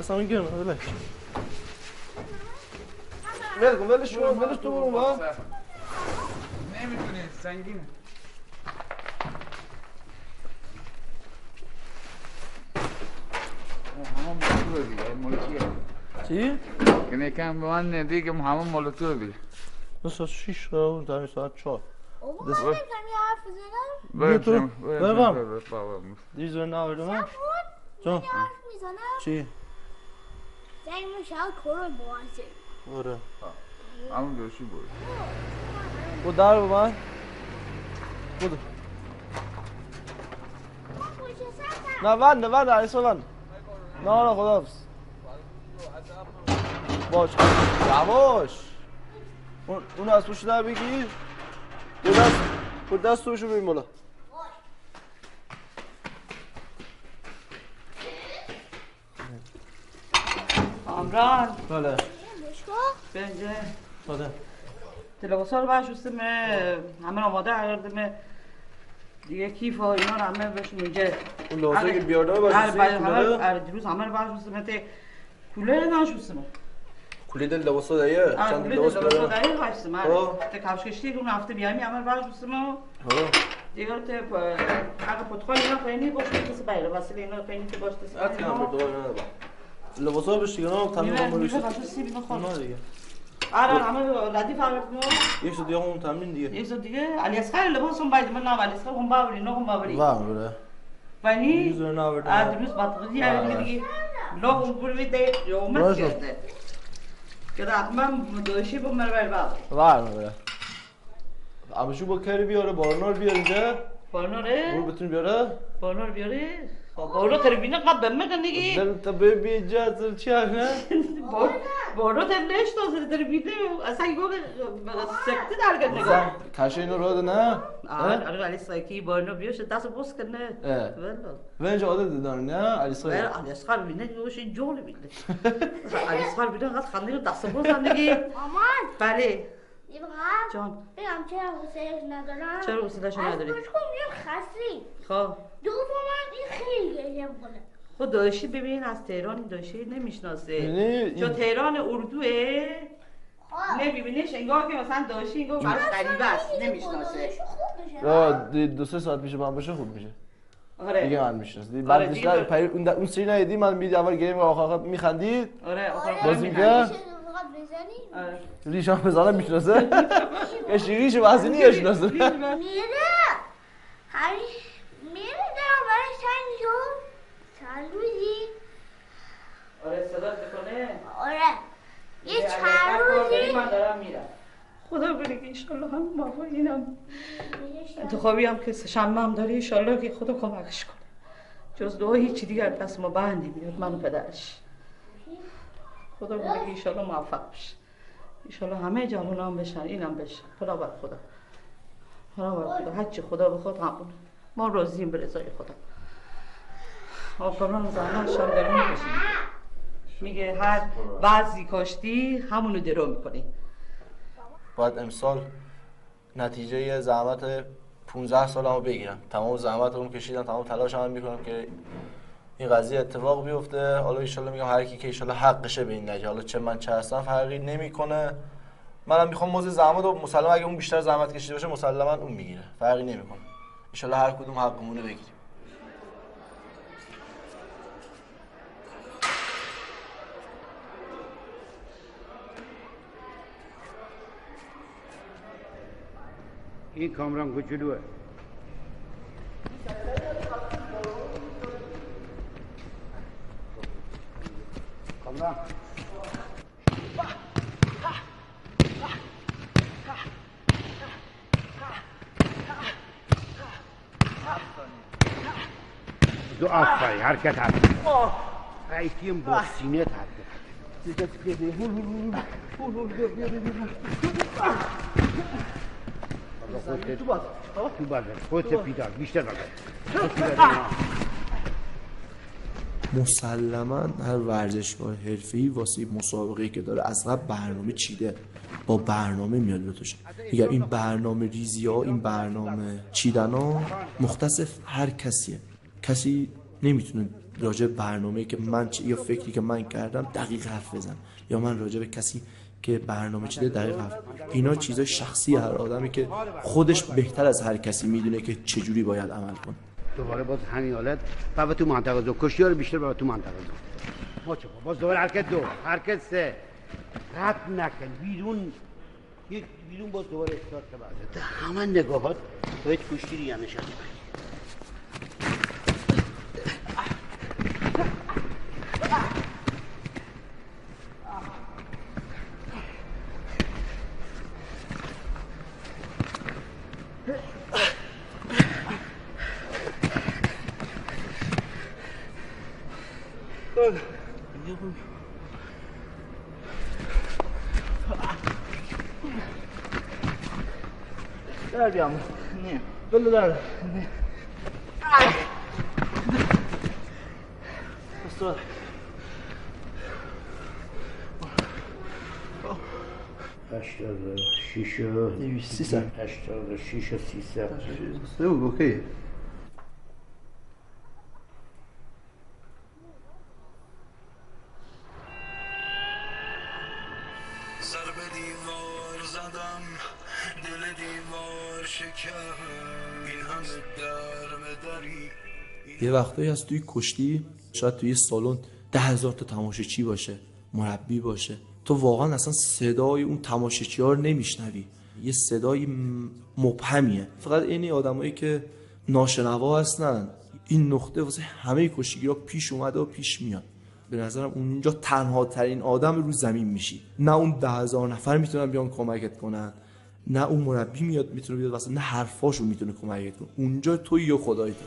اصلا این گرمه بله ولش تو برو با نمیتونه سنگینه. همون مولتو دیگه مولتیه. چی؟ که نکن به من ندی که همون مولتو دیگه. 6 رو در ساعت 4. بابا نمیتونم یه حرف بزنم؟ بگم دیز رو ناورده من؟ جان یه حرف میزنم؟ چی؟ زنگ میشه کارو بازه. آره همون دوشی بود. بود در با من؟ بودو نه علیسا من نه خدا حافظ باش یواش اون از پوشی در بگیر دست توشو بریم بالا. کامران بله بنجه بله لباسا رو برشستم همه آماده کردم دیگه کیف و اینا رو همه بشون اینجا اون لباسایی که بیاردم برشستم دیروز همه رو برشستم کولر نشستم کلید لباسا دایه چند لباس لباسا دایه برشستم تا کفش کشتی اون هفته بیایم همه رو برشستم دیگه تا اگه پتقال اینا خیلی باشه کسی باید واسه اینا خیلی که باشه لباسا بهش دیگه نه تمیز میشه باشه سیب بخور نه دیگه آره همه ردیف آوردیم یک سو دیگه همون تمرین دیگه یک سو دیگه علی اصغر لباسم باید من نام علی اصغر هم باوری نه هم باوری وامره ولی دیگه زور ناورده ادروس باطقی آره دیگه نه هم بروی ده یومت کرده که حتما دوشی با مربر باوری وامره ابشو با کاری بیاره بارنار بیاره اینجا بارناره برو بتونی بیاره بارنار بیاره بارو تربینه قبل میگن دیگه دل تا بی اجازه چی نه بارو تلش تو تربینه اصلا گوگل سکته درگن نگاه کاش اینو رو نه آره علی سایکی بارنو بیوش دست بوس کنه ولن جا عادت داره نه علی سایکی علی اصغر بینه گوش جول بینه علی اصغر بینه قد خنده دست بوس زندگی مامان بله جان بگم چرا حوصله‌اش ندارم چرا حوصله‌اش نداری از کن میگم خستی خب دوما این خیلی گریه میکنه خود داشتی ببین از تهران این داشتی نمیشناسه چون تهران اردوه نمیبینیش انگار که مثلا داشتی انگار براش غریبه است نمیشناسه دو سه ساعت میشه من باشه خوب میشه آره دیگه من میشناسم بعد اون سری ندیدی من میدی اول گیم آخر میخندید آره بازی میگه ریشان بزنم میشناسه ریش وزنی میشناسه میره هری میره دارم برای چند روزی آره صدات بکنه آره یه چند روزی من دارم میرم خدا بگه که انشالله هم موفق اینم انتخابی هم که شنبه هم داری انشالله که خدا کمکش کنه جز دعا هیچی دیگر دست ما بر نمیاد من و پدرش خدا بگه که انشالله موفق بشه انشالله همه جوان هم بشن اینم بشن خدا بر خدا هرچی خدا بخواد همونه ما راضیم به رضای خدا آقایان زحمت شام درو میکشیم میگه هر بعضی کاشتی همونو درو میکنی باید امسال نتیجه زحمت 15 سالمو بگیرم تمام زحمتمو کشیدم تمام تلاشمو میکنم که این قضیه اتفاق بیفته حالا ان شاءالله میگم هر کی که ان شاءالله حقشه به این نتیجه حالا چه من چه هستم فرقی نمیکنه منم میخوام موضوع زحمت و مسلما اگه اون بیشتر زحمت کشیده باشه مسلما اون میگیره فرقی نمیکنه ان شاءالله هر کدوم حقمون رو بگیریم این کامران کوچولوه کامران دو آفایی حرکت حرکت ایتیم با سینه حرکت تو باز خودت پیدا بیشتر مسلما هر ورزشگاه حرفه‌ای واسه مسابقه‌ای که داره از قبل برنامه چیده با برنامه میاد بتوشه میگم این برنامه ریزی ها این برنامه چیدن ها مختص هر کسیه کسی نمیتونه راجع به برنامه‌ای که من یا فکری که من کردم دقیق حرف بزنه یا من راجع به کسی که برنامه چیده دقیق حرف اینا چیزای شخصی هر آدمی که خودش بهتر از هر کسی میدونه که چجوری باید عمل کنه دوباره باز همین حالت و تو منطقه دو کشتی رو بیشتر برای تو منطقه دو ما چه باز دوباره حرکت دو حرکت سه رد نکن بیرون باز دوباره استارت بعد همه نگاهات باید کشتی رو یعنی شدی در بیام نه بلو در استاد 86 300 86 300 اوکی یه وقتایی هست توی کشتی شاید توی سالن 10,000 تا تماشاچی باشه مربی باشه تو واقعا اصلا صدای اون تماشاچی‌ها رو نمیشنوی، یه صدای مبهمیه. فقط این آدمایی که ناشنوا هستن، این نقطه واسه همه کشتیگیرا پیش اومده و پیش میاد. به نظرم اونجا تنها ترین آدم رو زمین میشی. نه اون 10,000 نفر میتونن بیان کمکت کنن، نه اون مربی میتونه بیاد واسه، نه حرفاشو میتونه کمکت کنه. اونجا تویی و خدای تو.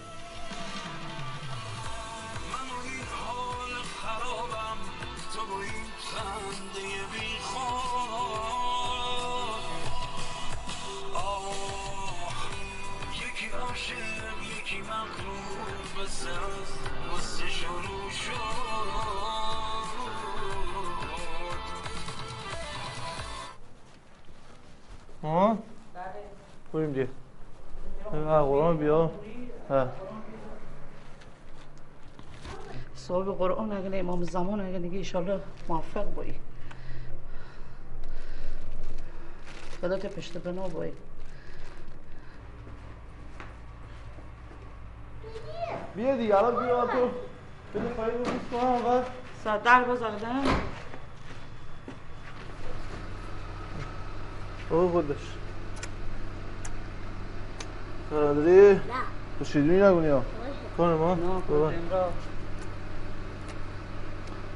بریم دیگه. قرآن بیا. صاحب قرآن اگه امام زمان اگه نگه ایشالله موفق بایی. خدا که پشت بنا بایی. بیا دیگه الان بیا تو. بده پایین رو بوس کنم اول. ساعت 10 باز آقدن. خودش. داری؟ نه. تو شیدونی نگونی ها؟ کنه ما؟ نه کنیم را.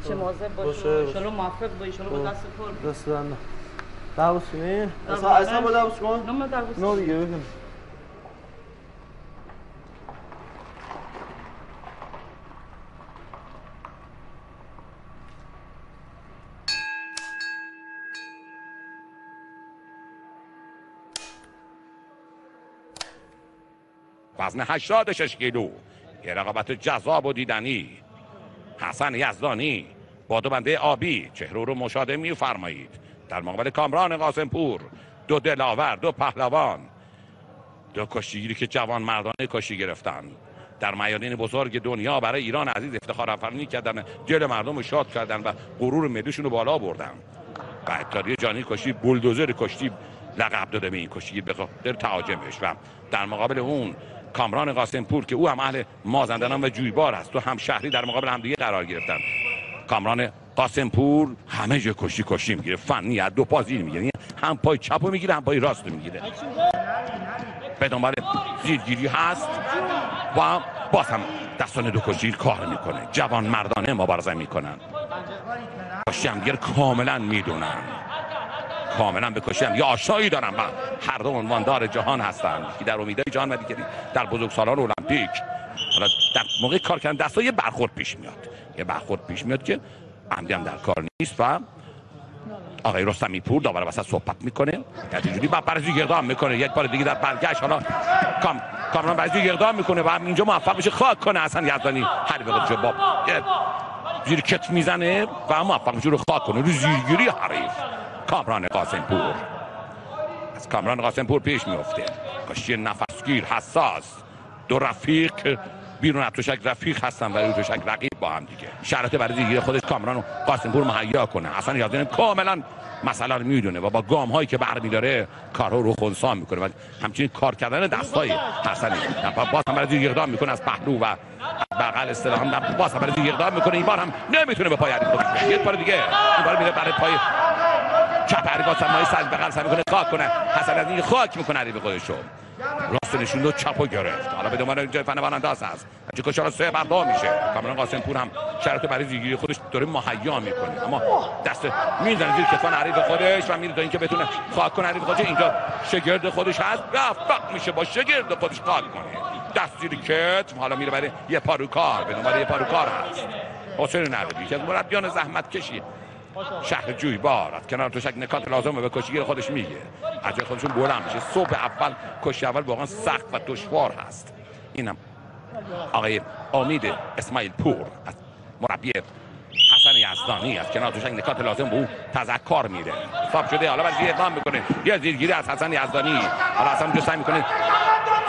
چه مواظب باشه. شلو موفق بایی. شلو با دست پر. دست دارم. دعوس کنی؟ اصلا با دعوس کن؟ نه دعوس کن. نه دیگه بکن. وزن 86 کیلو، یه رقابت جذاب و دیدنی. حسن یزدانی با دو بنده آبی چهره رو مشاهده می‌فرمایید. در مقابل کامران قاسمپور، دو دلاور، دو پهلوان، دو کشتیگیری که جوان مردانه کشتی گرفتن. در میادین بزرگ دنیا برای ایران عزیز افتخار آفرینی کردن، دل مردم رو شاد کردن و غرور ملیشون رو بالا بردن. و اتحادیه جهانی کشتی بولدوزر کشتی لقب داده به این کشتی به خاطر تهاجمش. و در مقابل اون کامران قاسمپور که او هم اهل مازندران و جویبار است، تو هم شهری در مقابل همدیگه قرار گرفتن. کامران قاسمپور همه جا کشتی میگیره، فنی از دو پا زیر میگیره، هم پای چپ رو میگیره هم پای راست رو میگیره. به دنبال زیرگیری هست و باز هم دستان دو کشتی کار میکنه، جوان مردانه مبارزه میکنن. کشتی همدیگه کاملا میدونن، کاملا به کشتی هم یه آشنایی دارن و هر دو عنواندار جهان هستن، یکی در امیدهای جهان و دیگری در بزرگسالان المپیک. حالا در موقع کار کردن دستا یه برخورد پیش میاد، که عمدی هم در کار نیست و آقای رستمی پور داور وسط صحبت میکنه، اینجوری برزی گردام میکنه. یک بار دیگه در برگشت حالا کامران برزی گردام میکنه و اینجا موفق میشه خاک کنه حسن یزدانی. حریف خودشو با زیر کتف میزنه و موفق میشه رو خاک کنه، رو زیرگیری حریف. کامران قاسمپور از کامران قاسمپور پیش میفته. کشتی نفسگیر حساس، دو رفیق بیرون از تشک رفیق هستن و روی تشک رقیب با هم دیگه. شرایط برای زیرگیری خودش کامران قاسمپور مهیا کنه. حسن یزدانی کاملا مسئله رو میدونه و با گام هایی که برمیداره کارها رو خنثی میکنه و همچنین کار کردن دستای حسن باز هم برای زیرگیری اقدام میکنه از پهلو و بغل اصطلاحا باز هم برای زیرگیری اقدام میکنه. این بار هم نمیتونه به پای حریف خودش بره. یک بار دیگه این بار میره برای پای چپ حریف با سمای سر بغل سعی میکنه خاک کنه. حسن یزدانی خاک میکنه حریف خودشو، راست نشون دو چپو گرفت. حالا به دنبال اینجا فن انداز هست، چه کشا 3 بر 2 میشه. کامران قاسمپور هم شرط برای زیرگیری خودش داره مهیا میکنه، اما دست میزنه زیر کتفان حریف خودش و میره تا اینکه بتونه خاک کنه حریف خودش. اینجا شگرد خودش هست، موفق میشه با شگرد خودش خاک کنه، دست زیر کتف. حالا میره برای یه پاروکار، به دنبال یه پاروکار هست. حسین نقبی که از مربیان زحمت کشی شهر جویبار از کنار تشک نکات لازم به کشتیگیر خودش میگه. از جای خودشون بلند میشه. صبح اول کشتی اول واقعا سخت و دشوار هست. اینم آقای امید اسماعیل پور از مربی حسن یزدانی از کنار تشک نکات لازم به او تذکر میده. حساب شده حالا بعد اقدام میکنه. یه زیرگیری از حسن یزدانی. حالا حسن جو سعی میکنه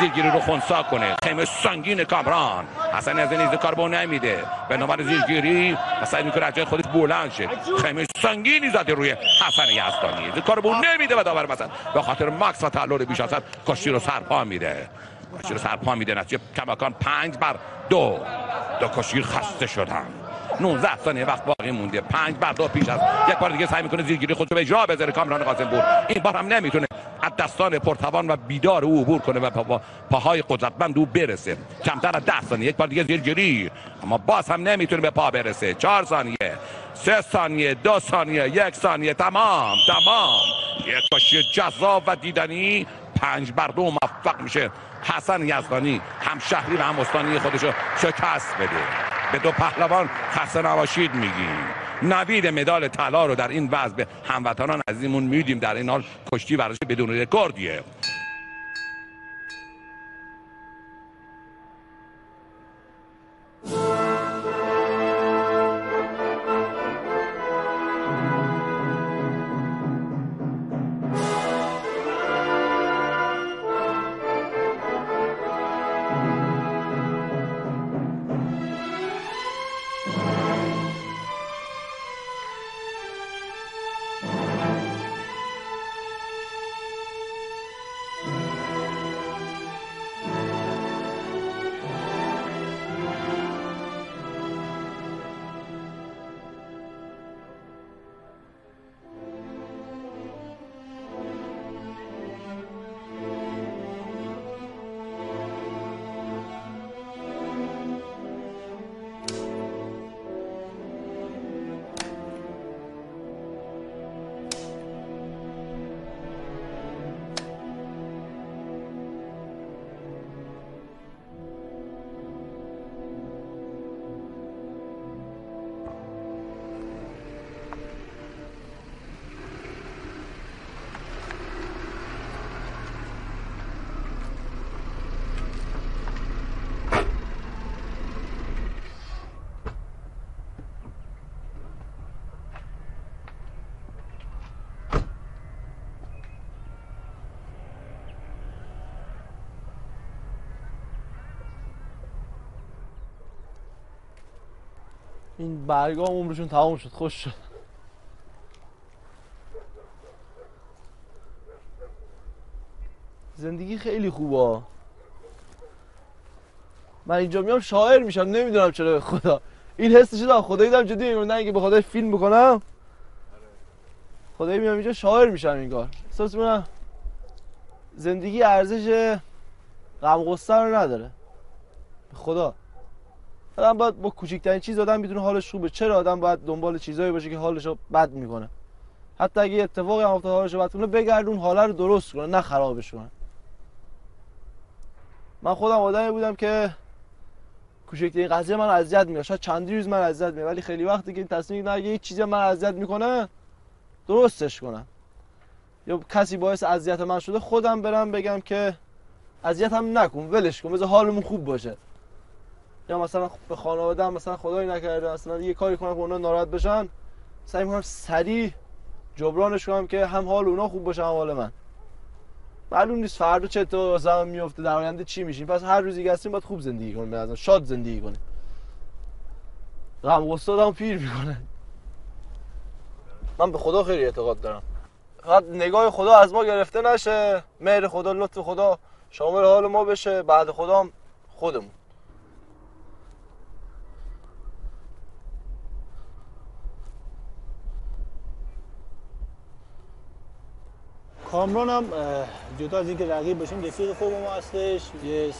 زیرگیری رو خنثی کنه. خیمه سنگین کامران. حسن یزدانی از کار به نمیده. به نوبت زیرگیری سعی میکنه از جای خودش بلند شه. خیمه سنگینی زده روی حسن یزدانی. از کار به نمیده و داور مثلا به خاطر ماکس و تعادل بیش از حد کشتی رو سرپا میده. کشتی رو سرپا میده. نتیجه کماکان 5 بر 2. دو کشتی خسته شدن. 19 ثانیه وقت باقی مونده. 5-2 پیش است. یک بار دیگه سعی میکنه زیرگیری خودش رو به اجرا بذاره کامران قاسمپور. این بار هم نمیتونه از دستان پرتوان و بیدار او عبور کنه و پاهای قدرتمند او برسه. کمتر از 10 ثانیه یک بار دیگه زیرگیری، اما باز هم نمیتونه به پا برسه. 4 ثانیه، 3 ثانیه، 2 ثانیه، 1 ثانیه. تمام. یک کشتی جذاب و دیدنی. 5-2 موفق میشه حسن یزدانی همشهری و همستانی خودش رو شکست بده. به دو پهلوان خسته نباشید میگیم. نوید مدال طلا رو در این وضع به هموطنان عزیزمون میدیم. در این حال کشتی ورزش بدون رکوردیه. این برگام عمرشون تمام شد. خوش شد. زندگی خیلی خوبه. من اینجا میام شاعر میشم، نمیدونم چرا به خدا این حسش دارم. خدایی دارم جدی میگم، نه اینکه به خدا فیلم بکنم. خدایی میام اینجا شاعر میشم. این کار احساس میکنم زندگی ارزش غم غصه رو نداره. به خدا آدم باید با کوچکترین چیز آدم بدونه حالش خوبه. چرا آدم باید دنبال چیزایی باشه که حالش رو بد میکنه؟ حتی اگه اتفاقی هم افتاد حالش رو بد کنه، بگردون حالا رو درست کنه، نه خرابش کنه. من خودم آدمی بودم که کوچکترین قضیه من اذیت می‌کرد. شاید چند روز من اذیت می‌کرد، ولی خیلی وقتی که این تصمیم گرفتم اگه یه چیزی من اذیت میکنه درستش کنم، یا کسی باعث اذیت من شده، خودم برم بگم که اذیت هم نکن، ولش کن، بذار حالمون خوب باشه. یا مثلا به خانواده‌ام مثلا خدایی نکرده مثلا یه کاری کنم که اونا ناراحت بشن، سعی می‌کنم سریع جبرانش کنم که هم حال اونا خوب باشه هم حال من. معلوم نیست فردا چه اتفاقی واسمون میفته، در آینده چی میشیم. پس هر روزی که هستیم باید خوب زندگی کنیم، مثلا شاد زندگی کنیم. غم غصه آدمو پیر میکنه. من به خدا خیلی اعتقاد دارم. فقط نگاه خدا از ما گرفته نشه، مهر خدا، لطف خدا شامل حال ما بشه، بعد خدا هم خودمون. کامران هم جدا از اینکه رقیب باشیم رفیق خوب ما هستش، یه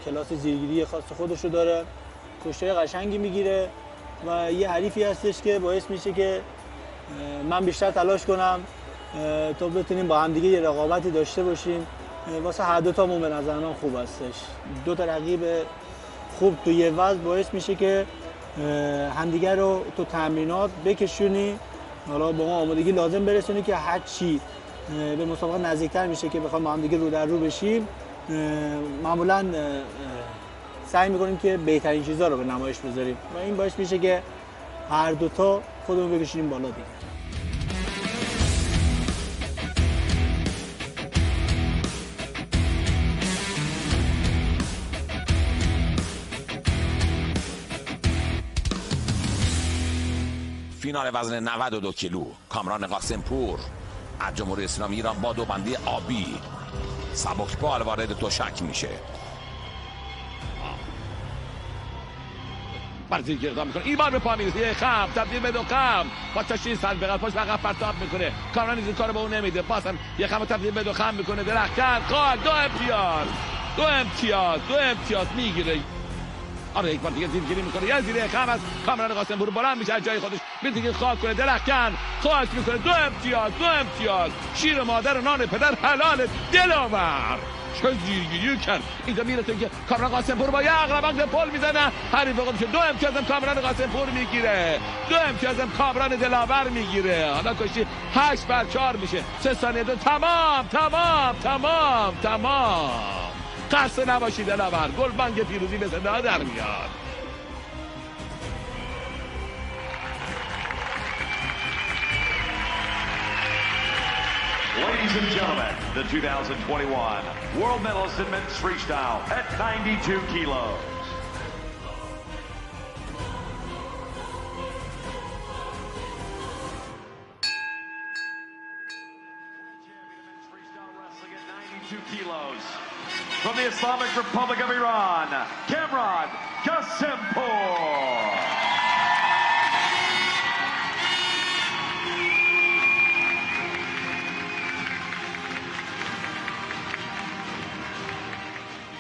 کلاس زیرگیری خاص خودش رو داره، کشتای قشنگی میگیره و یه حریفی هستش که باعث میشه که من بیشتر تلاش کنم تا بتونیم با هم دیگه یه رقابتی داشته باشیم. واسه هر دو تامون به نظر من خوب هستش. دو تا رقیب خوب تو یه وضع باعث میشه که همدیگه رو تو تمرینات بکشونی، حالا با ما آمادگی لازم برسونی که هر چی به مسابقه نزدیکتر میشه که بخوایم با هم دیگه رو در رو بشیم، معمولا سعی میکنیم که بهترین چیزها رو به نمایش بذاریم و این باعث میشه که هر دوتا خودمون بکشیم بالا دیگه. فینال وزن 92 کیلو کامران قاسمپور از جمهوری اسلامی ایران با دوبندی آبی سبکبال وارد تشک میشه. برزیل که اقدام میکنه این بار به پا میرسه یه خم تبدیل به 2 خم با تشریح سلب قلب پاش عقب پرتاب میکنه کامران این کارو به اون نمیده بازم یه خم تبدیل به 2 خم میکنه درخکن خال 2 امتیاز میگیره آره یک بار دیگه زیرگیری میکنه یه زیر خم از کامران قاسمپور بلند میشه از جای خودش میتونه خاک کنه درخکن خاک میکنه 2 امتیاز شیر مادر و نان پدر حلال دلاور چه زیرگیری کرد اینجا میرسه که کامران قاسمپور با یه اقربان پل میزنه حریف خودش 2 امتیاز هم کامران قاسمپور میگیره 2 امتیاز هم کامران دلاور میگیره حالا کشتی 8-4 میشه 3 ثانیه تمام خسته نباشید دلاور گلبانگ پیروزی به صدا در میاد Ladies and gentlemen, the 2021 World Medalist in Men's Freestyle at 92 kilos. Kilos. From the Islamic Republic of Iran, Kamran Qasempour.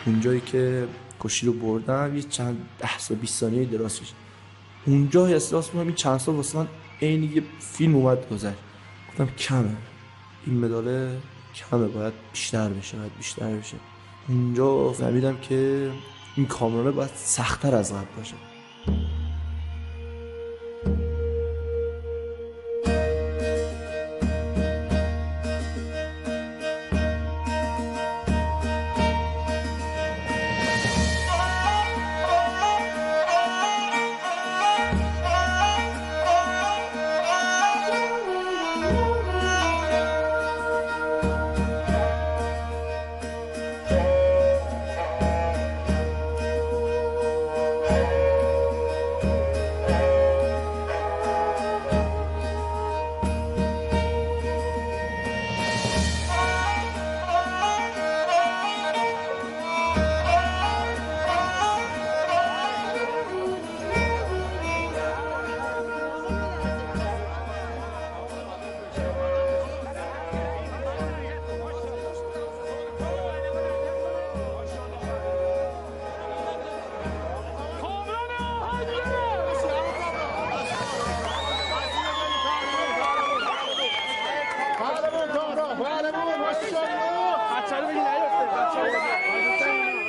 اونجایی که کشتی رو بردم یه چند 10-20 ثانیه دراز کشید اونجا احساس می‌کنم این چند سال واسه من عین یه فیلم اومد گذشت گفتم کمه این مداله کمه باید بیشتر بشه اونجا فهمیدم که این کامرانه باید سخت‌تر از قبل باشه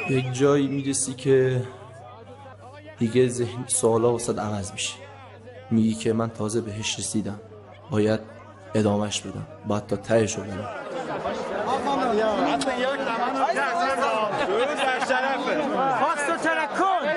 یک جایی میرسی که دیگه ذهن سوالا واسه عوض میشه میگی که من تازه بهش رسیدم باید ادامهش بدم باید تا تهش رو برم خواست و ترکن